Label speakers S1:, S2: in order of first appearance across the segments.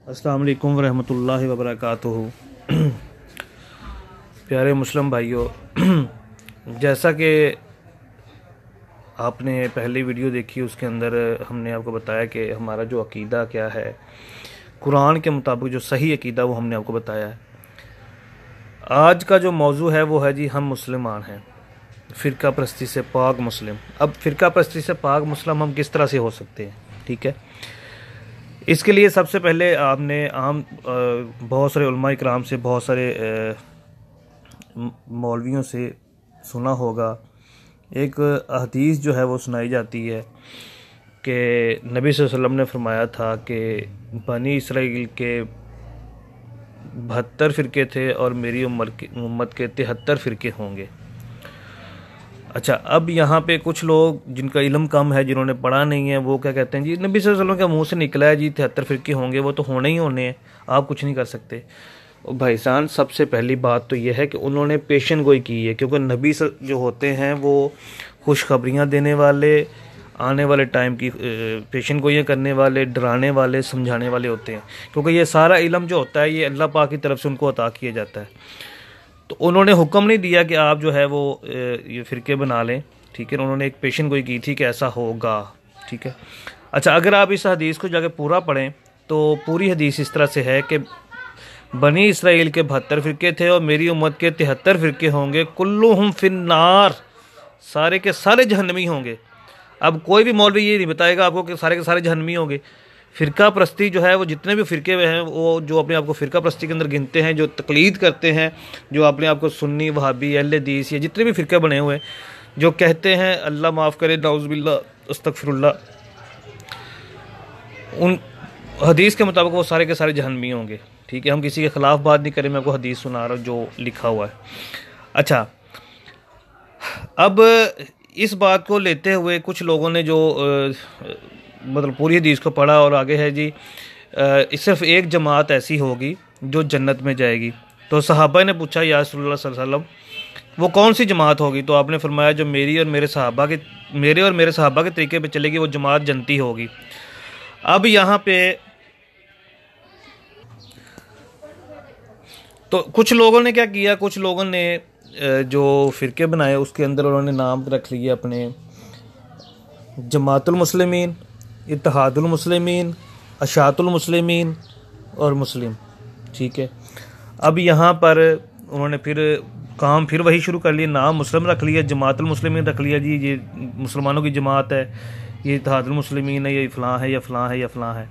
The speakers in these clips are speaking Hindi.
S1: अस्सलाम वालेकुम वरहमतुल्लाहि वबरकातुहू। प्यारे मुस्लिम भाइयों, जैसा कि आपने पहली वीडियो देखी उसके अंदर हमने आपको बताया कि हमारा जो अकीदा क्या है, कुरान के मुताबिक जो सही अकीदा वो हमने आपको बताया है। आज का जो मौजू है वो है जी हम मुसलमान हैं, फ़िरका परस्ती से पाक मुस्लिम। अब फ़िरका परस्ती से पाक मुस्लिम हम किस तरह से हो सकते हैं? ठीक है, इसके लिए सबसे पहले आपने बहुत सारे उलमा इकराम से, बहुत सारे मौलवियों से सुना होगा। एक हदीस जो है वो सुनाई जाती है कि नबी सल्लल्लाहु अलैहि वसल्लम ने फरमाया था कि बनी इसराइल के 72 फ़िरके थे और मेरी उम्मत के 73 फ़िरके होंगे। अच्छा, अब यहाँ पे कुछ लोग जिनका इल्म कम है, जिन्होंने पढ़ा नहीं है, वो क्या कहते हैं जी नबी सल्लल्लाहु अलैहि वसल्लम के मुंह से निकला है जी 73 फ़िरके होंगे, वो तो होने ही होने हैं, आप कुछ नहीं कर सकते। और भाईजान, सबसे पहली बात तो यह है कि उन्होंने पेशन गोई की है, क्योंकि नबी जो होते हैं वो खुशखबरियाँ देने वाले, आने वाले टाइम की पेशन गोइयाँ करने वाले, डराने वाले, समझाने वाले होते हैं। क्योंकि ये सारा इल्म जो होता है ये अल्लाह पाक की तरफ से उनको अता किया जाता है। तो उन्होंने हुक्म नहीं दिया कि आप जो है वो ये फ़िरके बना लें, ठीक है। उन्होंने एक पेशन गोई की थी कि ऐसा होगा, ठीक है। अच्छा, अगर आप इस हदीस को जाके पूरा पढ़ें तो पूरी हदीस इस तरह से है कि बनी इसराइल के 72 फ़िरके थे और मेरी उम्मत के 73 फ़िरके होंगे, कुल्लुहुम फिन्नार, सारे के सारे जहन्नमी होंगे। अब कोई भी मौलवी ये नहीं बताएगा आपको कि सारे के सारे जहन्नमी होंगे। फ़िरका परस्ती जो है वो जितने भी फ़िरके हैं, वो जो अपने आप को फ़िरका परस्ती के अंदर गिनते हैं, जो तकलीद करते हैं, जो अपने आप को सुन्नी, वहाबी, अहले हदीस, या जितने भी फ़िरके बने हुए हैं, जो कहते हैं अल्लाह माफ़ करे, नाउज़ुबिल्लाह, अस्तगफिरुल्लाह, उन हदीस के मुताबिक वो सारे के सारे जहन्नमी होंगे, ठीक है। हम किसी के ख़िलाफ़ बात नहीं करें, मैं आपको हदीस सुना रहा हूँ जो लिखा हुआ है। अच्छा, अब इस बात को लेते हुए कुछ लोगों ने जो मतलब पूरी हदीस को पढ़ा और आगे है जी सिर्फ एक जमात ऐसी होगी जो जन्नत में जाएगी। तो सहाबा ने पूछा या रसूलुल्लाह सल्लल्लाहु अलैहि वसल्लम वो कौन सी जमात होगी? तो आपने फरमाया जो मेरे और मेरे सहाबा के तरीके पे चलेगी वो जमात जन्नती होगी। अब यहाँ पे तो कुछ लोगों ने क्या किया, कुछ लोगों ने जो फ़िरके बनाए उसके अंदर उन्होंने नाम रख लिए अपने जमातुल मुस्लिमीन, इत्तेहादुल मुस्लिमीन, अशातुल मुस्लिमीन और मुस्लिम, ठीक है। अब यहाँ पर उन्होंने फिर वही शुरू कर लिया, नाम मुस्लिम रख लिया, जमातुल मुस्लिमीन रख लिया जी, ये मुसलमानों की जमात है, ये इत्तेहादुल मुस्लिमीन है, ये फ़लाँ है, या फ़लाँ है, या फ़लाँ है।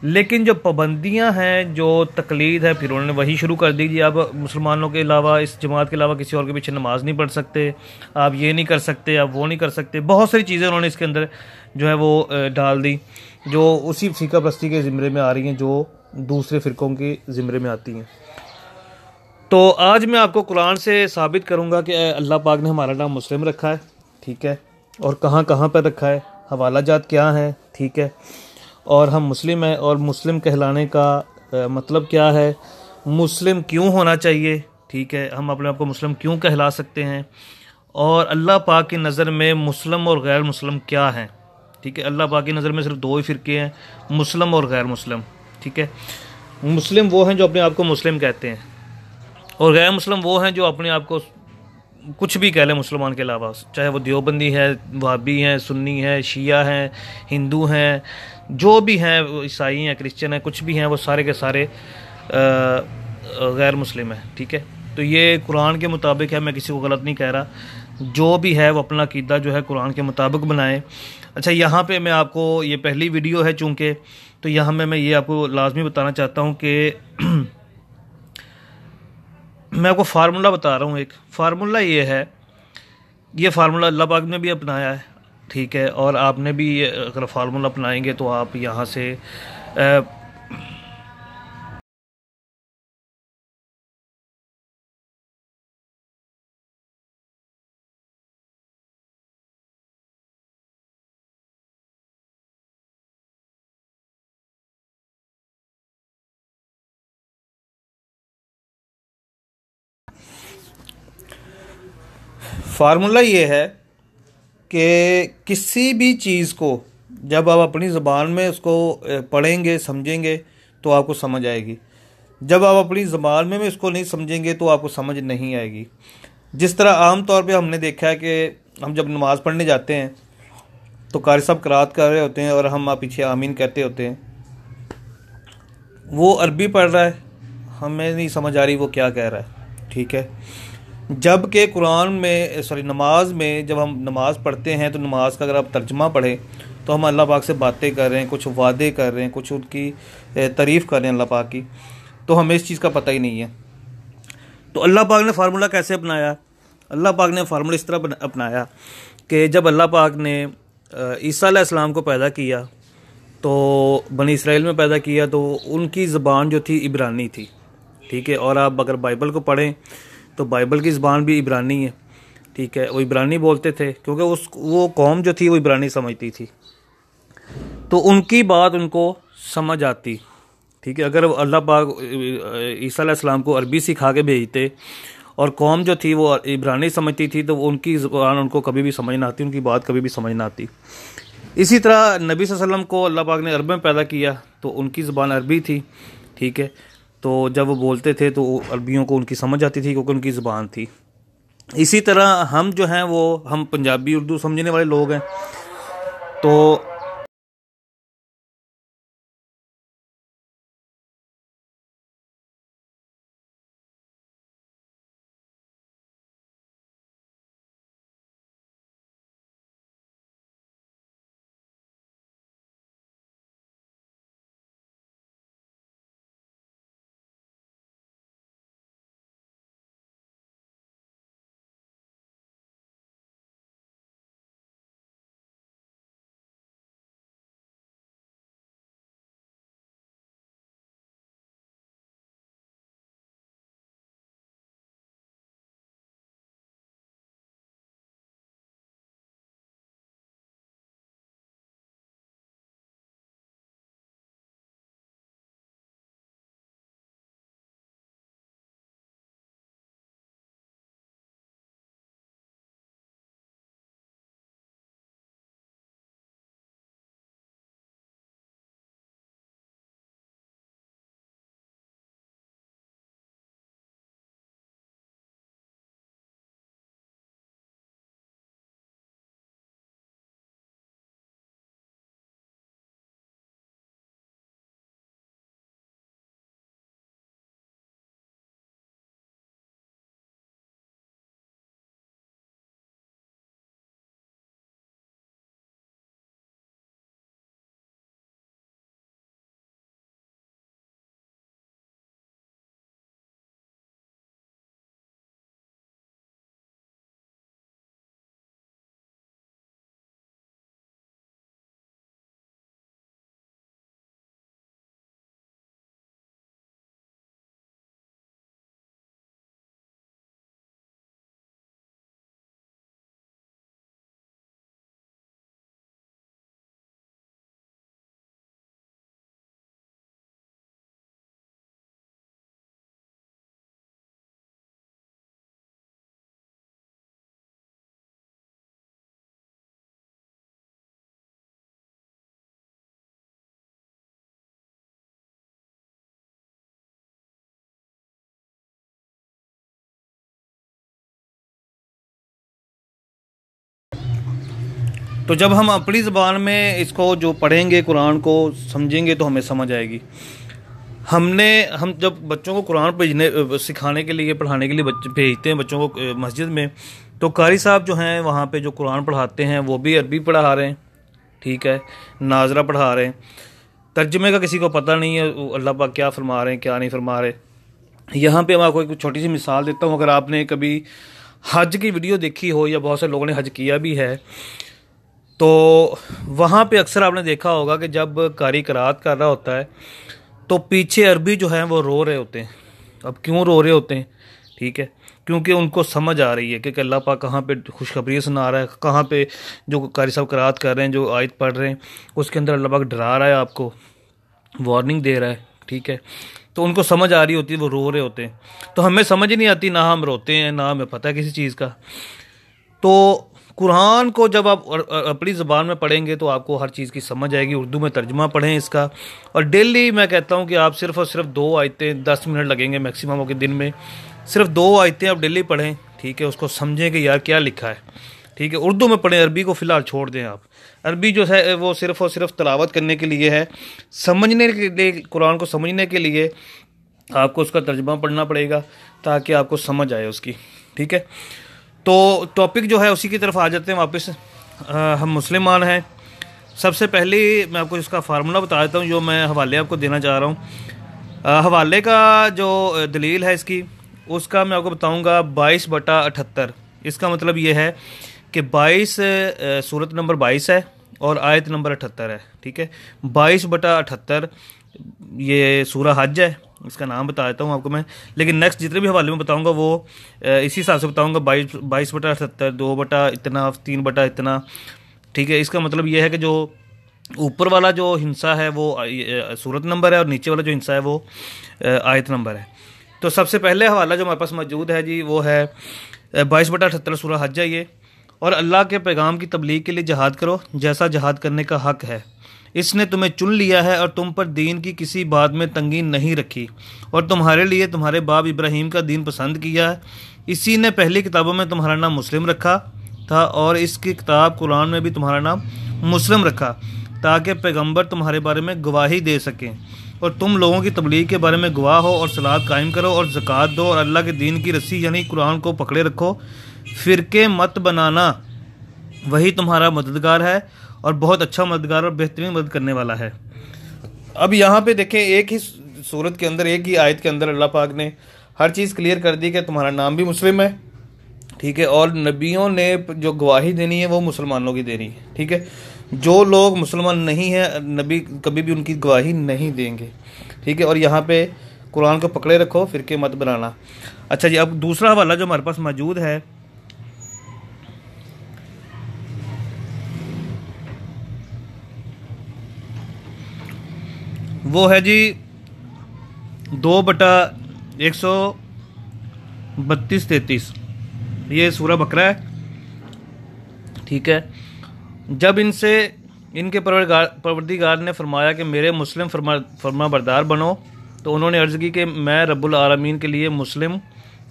S1: लेकिन जो पाबंदियां हैं, जो तकलीद है, फिर उन्होंने वही शुरू कर दी जी अब मुसलमानों के अलावा, इस जमात के अलावा किसी और के पीछे नमाज नहीं पढ़ सकते, आप ये नहीं कर सकते, आप वो नहीं कर सकते। बहुत सारी चीज़ें उन्होंने इसके अंदर जो है वो डाल दी, जो उसी फ़िरका परस्ती के ज़िम्मे में आ रही हैं, जो दूसरे फ़िरकों के ज़िम्मे में आती हैं। तो आज मैं आपको कुरान से साबित करूँगा कि अल्लाह पाक ने हमारा नाम मुस्लिम रखा है, ठीक है, और कहाँ कहाँ पर रखा है, हवाला जात क्या है, ठीक है, और हम मुस्लिम हैं, और मुस्लिम कहलाने का मतलब क्या है, मुस्लिम क्यों होना चाहिए, ठीक है, हम अपने आप को मुस्लिम क्यों कहला सकते हैं, और अल्लाह पाक की नज़र में मुस्लिम और गैर मुस्लिम क्या हैं, ठीक है। अल्लाह पाक की नज़र में सिर्फ दो ही फ़िरके हैं, मुस्लिम और गैर मुस्लिम, ठीक है। मुस्लिम वो हैं जो अपने आप को मुस्लिम कहते हैं, और गैर मुस्लिम वो हैं जो अपने आप को कुछ भी कह लें मुसलमान के अलावा, चाहे वो देवबंदी है, वहाबी हैं, सुन्नी है, शिया हैं, हिंदू हैं, जो भी हैं, ईसाई हैं, क्रिश्चियन हैं, कुछ भी हैं, वो सारे के सारे गैर मुस्लिम हैं, ठीक है। तो ये कुरान के मुताबिक है, मैं किसी को गलत नहीं कह रहा। जो भी है वो अपना अकीदा जो है कुरान के मुताबिक बनाए। अच्छा, यहाँ पे मैं आपको, ये पहली वीडियो है चूँकि, तो यहाँ मैं ये आपको लाजमी बताना चाहता हूँ कि मैं आपको फार्मूला बता रहा हूँ। एक फार्मूला ये है, ये फार्मूला अल्लाह पाक ने भी अपनाया है, ठीक है, और आपने भी अगर फार्मूला अपनाएंगे तो आप यहाँ से फार्मूला ये है कि किसी भी चीज़ को जब आप अपनी ज़बान में उसको पढ़ेंगे, समझेंगे, तो आपको समझ आएगी। जब आप अपनी ज़बान में इसको नहीं समझेंगे तो आपको समझ नहीं आएगी। जिस तरह आम तौर पे हमने देखा है कि हम जब नमाज़ पढ़ने जाते हैं तो कारी साहब क़िरात कर रहे होते हैं और हम पीछे आमीन कहते होते हैं, वो अरबी पढ़ रहा है, हमें नहीं समझ आ रही वो क्या कह रहा है, ठीक है। जबकि कुरान में नमाज में जब हम नमाज़ पढ़ते हैं तो नमाज का अगर आप तर्जुमा पढ़ें तो हम अल्लाह पाक से बातें कर रहे हैं, कुछ वादे कर रहे हैं, कुछ उनकी तारीफ़ कर रहे हैं अल्लाह पाक की, तो हमें इस चीज़ का पता ही नहीं है। तो अल्लाह पाक ने फार्मूला कैसे अपनाया? अल्लाह पाक ने फार्मूला इस तरह अपनाया कि जब अल्लाह पाक ने ईसा अलैहिस्सलाम को पैदा किया तो बनी इसराइल में पैदा किया, तो उनकी ज़बान जो थी इब्रानी थी, ठीक है। और आप अगर बाइबल को पढ़ें तो बाइबल की ज़बान भी इब्रानी है, ठीक है। वो इब्रानी बोलते थे क्योंकि वो कौम जो थी वो इब्रानी समझती थी, तो उनकी बात उनको समझ आती, ठीक है। अगर अल्लाह पाक ईसा अलैहिस्सलाम को अरबी सिखा के भेजते और कौम जो थी वो इब्रानी समझती थी तो उनकी ज़बान उनको कभी भी समझ ना आती, उनकी बात कभी भी समझ ना आती। इसी तरह नबी सल्लल्लाहु अलैहि वसल्लम को अल्लाह पाक ने अरब में पैदा किया तो उनकी ज़बान अरबी थी, ठीक है। तो जब वो बोलते थे तो अरबियों को उनकी समझ आती थी क्योंकि उनकी ज़बान थी। इसी तरह हम जो हैं वो हम पंजाबी उर्दू समझने वाले लोग हैं, तो जब हम अपनी ज़बान में इसको जो पढ़ेंगे कुरान को समझेंगे तो हमें समझ आएगी। हम जब बच्चों को कुरान सिखाने के लिए पढ़ाने के लिए भेजते हैं बच्चों को मस्जिद में, तो कारी साहब जो हैं वहाँ पे जो कुरान पढ़ाते हैं वो भी अरबी पढ़ा रहे हैं, ठीक है, नाजरा पढ़ा रहे हैं। तर्जुमे का किसी को पता नहीं है अल्लाह पाक क्या फरमा रहे हैं क्या नहीं फरमा रहे। यहाँ पे मैं आपको एक छोटी सी मिसाल देता हूँ। अगर आपने कभी हज की वीडियो देखी हो या बहुत से लोगों ने हज किया भी है तो वहाँ पे अक्सर आपने देखा होगा कि जब कारी क़िरात कर रहा होता है तो पीछे अरबी जो है वो रो रहे होते हैं। अब क्यों रो रहे होते हैं? ठीक है, क्योंकि उनको समझ आ रही है कि अल्लाह पाक कहाँ पे खुशखबरी सुना रहा है, कहाँ पे जो कारी साहब क़िरात कर रहे हैं, जो आयत पढ़ रहे हैं उसके अंदर अल्लाह पाक डरा रहा है, आपको वार्निंग दे रहा है, ठीक है। तो उनको समझ आ रही होती है, वो रो रहे होते हैं। तो हमें समझ नहीं आती, ना हम रोते हैं ना हमें पता है किसी चीज़ का। तो कुरान को जब आप अपनी ज़बान में पढ़ेंगे तो आपको हर चीज़ की समझ आएगी। उर्दू में तर्जुमा पढ़ें इसका, और डेली मैं कहता हूँ कि आप सिर्फ़ और सिर्फ 2 आयतें, 10 मिनट लगेंगे मैक्सिमम हो के दिन में, सिर्फ 2 आयतें आप डेली पढ़ें, ठीक है। उसको समझें कि यार क्या लिखा है, ठीक है। उर्दू में पढ़ें, अरबी को फ़िलहाल छोड़ दें आप। अरबी जो है वो सिर्फ़ और सिर्फ तलावत करने के लिए है, समझने के लिए, कुरान को समझने के लिए आपको उसका तर्जुमा पढ़ना पड़ेगा ताकि आपको समझ आए उसकी, ठीक है। तो टॉपिक जो है उसी की तरफ आ जाते हैं वापस। हम मुसलमान हैं। सबसे पहले मैं आपको इसका फार्मूला बता देता हूँ जो मैं हवाले आपको देना चाह रहा हूँ। हवाले का जो दलील है इसकी, उसका मैं आपको बताऊँगा 22/78। इसका मतलब ये है कि 22 सूरत नंबर 22 है और आयत नंबर 78 है, ठीक है। 22/78 ये सूरा हज है, इसका नाम बता देता हूँ आपको मैं। लेकिन नेक्स्ट जितने भी हवाले में बताऊँगा वो इसी हिसाब से बताऊँगा। 22/78, 2 बटा इतना, 3 बटा इतना, ठीक है। इसका मतलब ये है कि जो ऊपर वाला जो हिस्सा है वो सूरत नंबर है और नीचे वाला जो हिस्सा है वो आयत नंबर है। तो सबसे पहले हवाला जो हमारे पास मौजूद है जी वो है 22/78 सूरा हज है ये। और अल्लाह के पैगाम की तबलीग के लिए जहाद करो जैसा जहाद करने का हक है। इसने तुम्हें चुन लिया है और तुम पर दीन की किसी बात में तंगी नहीं रखी, और तुम्हारे लिए तुम्हारे बाप इब्राहिम का दीन पसंद किया है। इसी ने पहली किताबों में तुम्हारा नाम मुस्लिम रखा था और इसकी किताब कुरान में भी तुम्हारा नाम मुस्लिम रखा, ताकि पैगंबर तुम्हारे बारे में गवाही दे सकें और तुम लोगों की तबलीग के बारे में गवाह हो, और सलात कायम करो और ज़कात दो और अल्लाह के दीन की रस्सी यानी कुरान को पकड़े रखो। फ़िरके मत बनाना, वही तुम्हारा मददगार है और बहुत अच्छा मददगार और बेहतरीन मदद करने वाला है। अब यहाँ पे देखें, एक ही सूरत के अंदर, एक ही आयत के अंदर अल्लाह पाक ने हर चीज़ क्लियर कर दी कि तुम्हारा नाम भी मुस्लिम है, ठीक है। और नबियों ने जो गवाही देनी है वो मुसलमानों की देनी है, ठीक है। जो लोग मुसलमान नहीं हैं, नबी कभी भी उनकी गवाही नहीं देंगे, ठीक है। और यहाँ पे कुरान को पकड़े रखो, फ़िरके मत बनाना। अच्छा जी, अब दूसरा हवाला जो हमारे पास मौजूद है वो है जी 2/132-33। ये सूरा बकरा है, ठीक है। जब इनसे इनके परवरदिगार ने फरमाया कि मेरे मुस्लिम फरमा बरदार बनो, तो उन्होंने अर्ज़ की कि मैं रब्बुल आलमीन के लिए मुस्लिम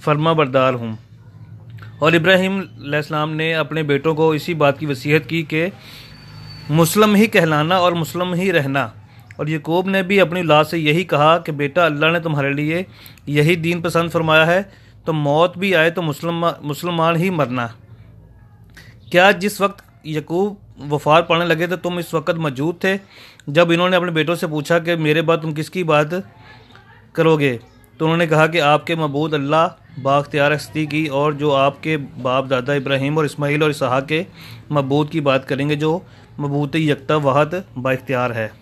S1: फरमा बरदार हूँ। और इब्राहीम अलैहिस्सलाम ने अपने बेटों को इसी बात की वसीयत की कि मुस्लिम ही कहलाना और मुस्लिम ही रहना। और याकूब ने भी अपनी औलाद से यही कहा कि बेटा, अल्लाह ने तुम्हारे लिए यही दीन पसंद फरमाया है, तो मौत भी आए तो मुसलमान ही मरना। क्या जिस वक्त याकूब वफात पाने लगे थे तुम इस वक्त मौजूद थे जब इन्होंने अपने बेटों से पूछा कि मेरे बाद तुम किसकी बात करोगे? तो उन्होंने कहा कि आपके मबूद अल्लाह बाख्तियार हस्ती की, और जो आपके बाप दादा इब्राहिम और इस्माइल और इसहाक के मबूद की बात करेंगे, जो मबूत यकता वाहद बाख्तियार है।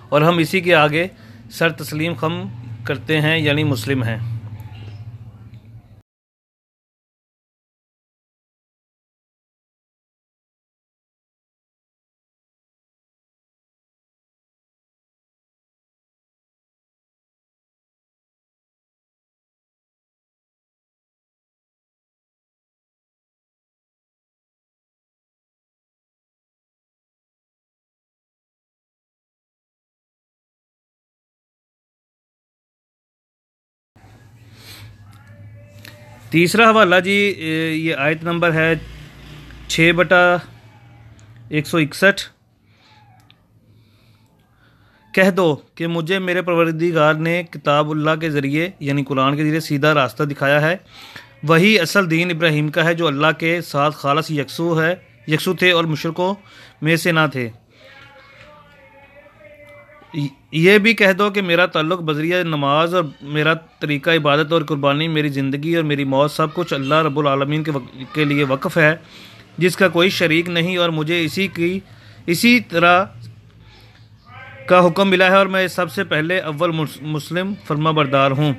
S1: और हम इसी के आगे सर तस्लीम खम करते हैं, यानी मुस्लिम हैं। तीसरा हवाला जी, ये आयत नंबर है 6/161। कह दो कि मुझे मेरे परवरदिगार ने किताबुल्लाह के ज़रिए यानी कुरान के ज़रिए सीधा रास्ता दिखाया है। वही असल दीन इब्राहिम का है जो अल्लाह के साथ खालस यकसू थे और मुशरिकों में से ना थे। ये भी कह दो कि मेरा ताल्लुक़ बज़रिया नमाज और मेरा तरीक़ा इबादत और कुर्बानी, मेरी ज़िंदगी और मेरी मौत सब कुछ अल्लाह रब्बुल आलमीन के लिए वक़्फ़ है, जिसका कोई शरीक नहीं, और मुझे इसी तरह का हुक्म मिला है और मैं सबसे पहले अव्वल मुस्लिम फरमाबरदार हूँ।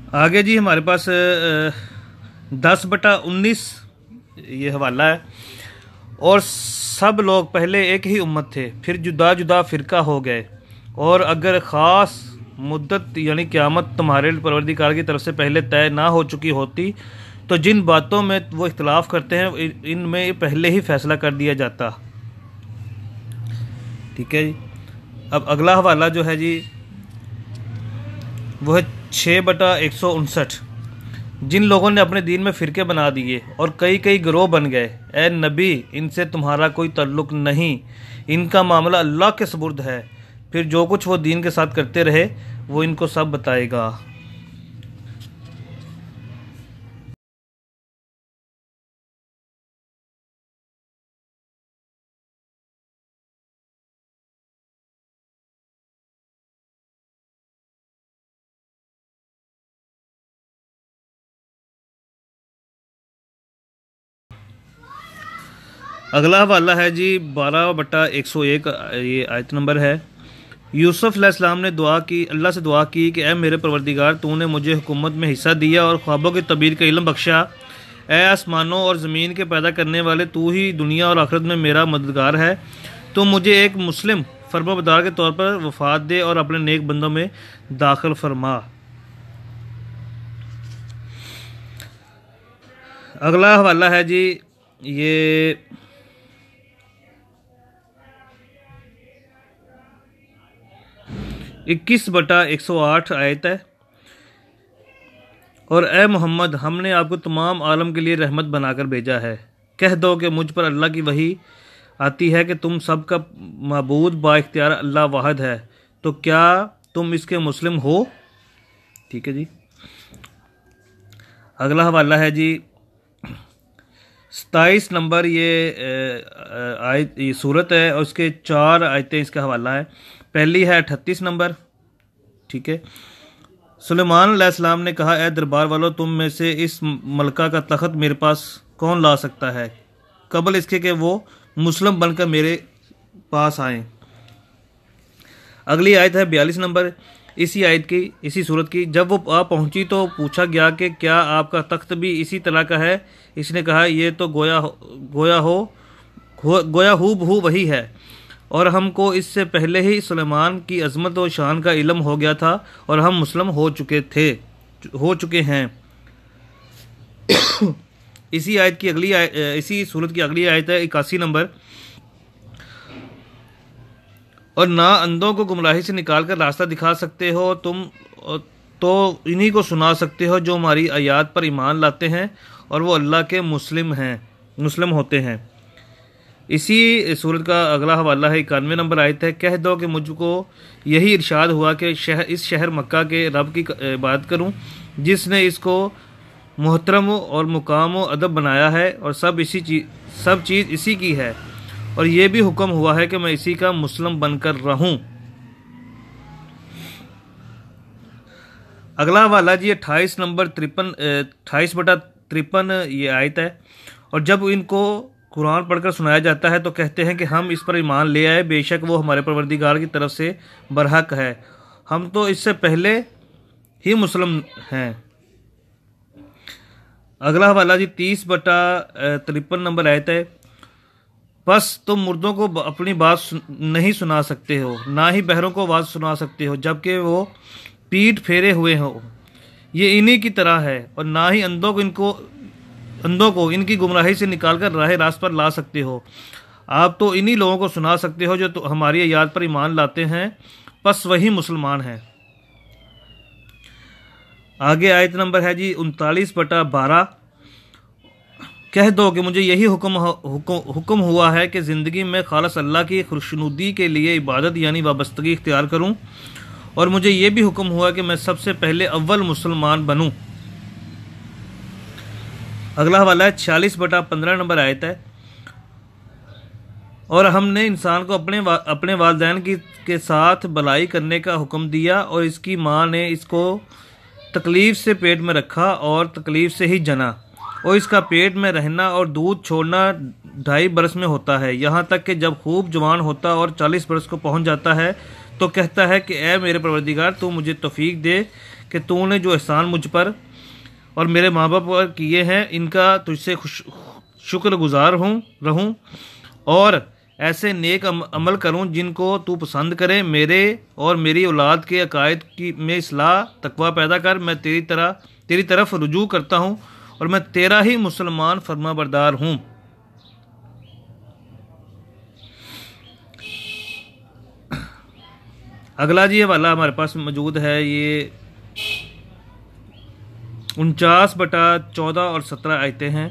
S1: आगे जी हमारे पास 10/19 ये हवाला है। और सब लोग पहले एक ही उम्मत थे, फिर जुदा जुदा फ़िरका हो गए, और अगर ख़ास मुद्दत यानी क़यामत तुम्हारे परवरदिगार की तरफ से पहले तय ना हो चुकी होती तो जिन बातों में वो इख्तलाफ करते हैं इनमें पहले ही फ़ैसला कर दिया जाता। ठीक है जी। अब अगला हवाला जो है जी वो है 6/159। जिन लोगों ने अपने दीन में फ़िरके बना दिए और कई कई गिरोह बन गए, ए नबी इनसे तुम्हारा कोई ताल्लुक़ नहीं, इनका मामला अल्लाह के सुपुर्द है, फिर जो कुछ वो दीन के साथ करते रहे वो इनको सब बताएगा। अगला हवाला है जी 12/101, ये आयत नंबर है। यूसुफ अलैहिस्सलाम ने दुआ की, अल्लाह से दुआ की कि ए मेरे परवरदिगार, तूने मुझे हुकूमत में हिस्सा दिया और ख्वाबों की तबीर का इल्म बख्शा। ए आसमानों और ज़मीन के पैदा करने वाले, तू ही दुनिया और आखिरत में मेरा मददगार है। तो मुझे एक मुस्लिम फर्माबरदार के तौर पर वफ़ात दे और अपने नेक बंदों में दाखिल फरमा। अगला हवाला है जी ये 21/108 आयत है। और ए मोहम्मद, हमने आपको तमाम आलम के लिए रहमत बनाकर भेजा है। कह दो कि मुझ पर अल्लाह की वही आती है कि तुम सबका माबूद बाइख्तियार अल्लाह वाहिद है, तो क्या तुम इसके मुस्लिम हो? ठीक है जी। अगला हवाला है जी 27 नंबर, ये सूरत है और उसके 4 आयतें इसका हवाला है। पहली है 38 नंबर। ठीक है। सुलेमान अलैहिस्सलाम ने कहा, ए दरबार वालों, तुम में से इस मलका का तख्त मेरे पास कौन ला सकता है कबल इसके कि वो मुस्लिम बनकर मेरे पास आए। अगली आयत है 42 नंबर इसी सूरत की। जब वो आ पहुंची तो पूछा गया कि क्या आपका तख्त भी इसी तरह का है? इसने कहा, ये तो गोया हूबहू वही है, और हमको इससे पहले ही सुलेमान की अजमत और शान का इल्म हो गया था और हम मुस्लिम हो चुके हैं। इसी सूरत की अगली आयत है 81 नंबर। और ना अंधों को गुमराही से निकाल कर रास्ता दिखा सकते हो तुम, तो इन्हीं को सुना सकते हो जो हमारी आयात पर ईमान लाते हैं और वो अल्लाह के मुस्लिम होते हैं। इसी सूरत का अगला हवाला है 91 नंबर आयत है। कह दो कि मुझको यही इरशाद हुआ कि इस शहर मक्का के रब की इबादत करूं, जिसने इसको मोहतरम और मुकाम और अदब बनाया है, और सब चीज़ इसी की है, और ये भी हुक्म हुआ है कि मैं इसी का मुस्लिम बनकर रहूं। अगला हवाला जी 28/53 ये आयत है। और जब इनको कुरान पढ़कर सुनाया जाता है तो कहते हैं कि हम इस पर ईमान ले आए, बेशक वो हमारे परवरदिगार की तरफ से बरहक है, हम तो इससे पहले ही मुस्लिम हैं। अगला हवाला जी 30/53 नंबर आयत है। बस तुम मुर्दों को अपनी बात नहीं सुना सकते हो, ना ही बहरों को आवाज़ सुना सकते हो जबकि वो पीठ फेरे हुए हो, ये इन्हीं की तरह है, और ना ही अंधों को इनकी गुमराही से निकालकर राह रास्त पर ला सकते हो। आप तो इन्हीं लोगों को सुना सकते हो जो तो हमारी आयत पर ईमान लाते हैं, बस वही मुसलमान हैं। आगे आयत नंबर है जी 39/12। कह दो कि मुझे यही हुक्म हुआ है कि ज़िंदगी में खालिस अल्लाह की खुशनुदी के लिए इबादत यानी वाबस्तगी इख्तियार करूं, और मुझे ये भी हुक्म हुआ कि मैं सबसे पहले अव्वल मुसलमान बनूं। अगला हवाला है 46/15 नंबर आयत है। और हमने इंसान को अपने वालिदैन के साथ भलाई करने का हुक्म दिया, और इसकी माँ ने इसको तकलीफ़ से पेट में रखा और तकलीफ़ से ही जना, और इसका पेट में रहना और दूध छोड़ना 2.5 बरस में होता है, यहाँ तक कि जब खूब जवान होता और 40 बरस को पहुँच जाता है तो कहता है कि ए मेरे परवरदिगार, तू मुझे तौफीक दे कि तूने जो एहसान मुझ पर और मेरे माँ बाप पर किए हैं इनका तुझसे शुक्रगुजार रहूं और ऐसे नेक अमल करूं जिनको तू पसंद करे। मेरे और मेरी औलाद के अकायद की में इस्लाह तकवा पैदा कर। मैं तेरी तरफ रुजू करता हूं और मैं तेरा ही मुसलमान फरमाबरदार हूं। अगला जी हवाला हमारे पास मौजूद है, ये 49/14 और 17 आयतें हैं।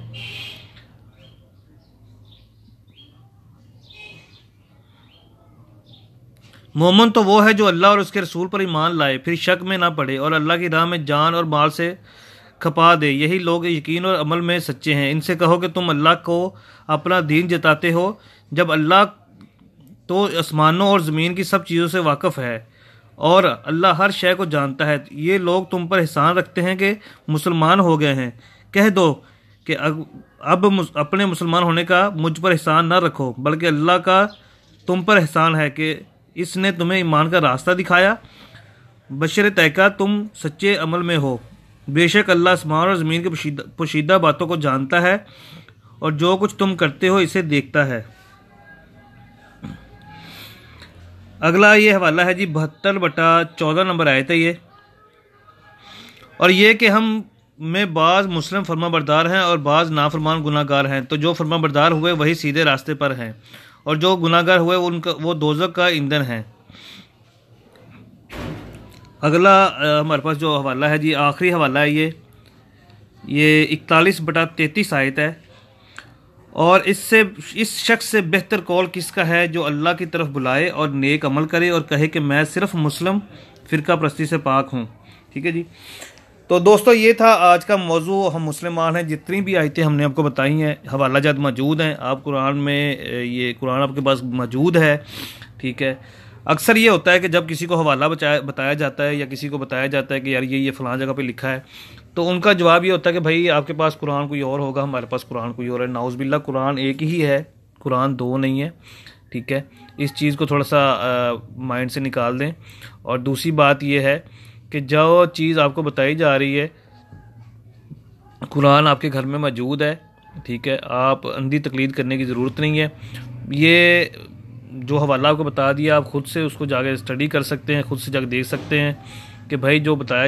S1: मोमिन तो वो है जो अल्लाह और उसके रसूल पर ईमान लाए, फिर शक में ना पड़े और अल्लाह की राह में जान और माल से खपा दे। यही लोग यकीन और अमल में सच्चे हैं। इनसे कहो कि तुम अल्लाह को अपना दीन जताते हो, जब अल्लाह तो आसमानों और ज़मीन की सब चीज़ों से वाकिफ़ है और अल्लाह हर शय को जानता है। ये लोग तुम पर एहसान रखते हैं कि मुसलमान हो गए हैं। कह दो कि अब अपने मुसलमान होने का मुझ पर एहसान न रखो, बल्कि अल्लाह का तुम पर एहसान है कि इसने तुम्हें ईमान का रास्ता दिखाया। बशर तहका तुम सच्चे अमल में हो। बेशक अल्लाह आसमान और ज़मीन के पोशीदा बातों को जानता है और जो कुछ तुम करते हो इसे देखता है। अगला ये हवाला है जी 72/14 नंबर आयत है ये, और ये कि हम में बाज़ मुस्लिम फरमाबरदार हैं और बाज़ नाफरमान गुनाहगार हैं। तो जो फरमाबरदार हुए वही सीधे रास्ते पर हैं और जो गुनाहगार हुए वो दोज़ख का ईंधन है। अगला हमारे पास जो हवाला है जी, आखिरी हवाला है ये 41/33 आयत है, और इस शख्स से बेहतर कौल किसका है जो अल्लाह की तरफ बुलाए और नेक अमल करे और कहे कि मैं सिर्फ मुस्लिम फ़िरका परस्ती से पाक हूँ। ठीक है जी। तो दोस्तों ये था आज का मौजू, हम मुसलमान हैं। जितनी भी आयतें हमने आपको बताई हैं हवाला जात मौजूद हैं, आप कुरान में ये कुरान आपके पास मौजूद है। ठीक है। अक्सर ये होता है कि जब किसी को हवाला बताया जाता है या किसी को बताया जाता है कि यार ये फ़लाँ जगह पे लिखा है, तो उनका जवाब ये होता है कि भाई आपके पास कुरान कोई और होगा, हमारे पास कुरान कोई और है। नाउज़ बिल्ला, कुरान एक ही है, कुरान दो नहीं है। ठीक है। इस चीज़ को थोड़ा सा माइंड से निकाल दें। और दूसरी बात ये है कि जो चीज़ आपको बताई जा रही है कुरान आपके घर में मौजूद है। ठीक है। आप अंधी तकलीद करने की ज़रूरत नहीं है। ये जो हवाला आपको बता दिया, आप खुद से उसको जाके स्टडी कर सकते हैं, खुद से जाके देख सकते हैं कि भाई जो बताया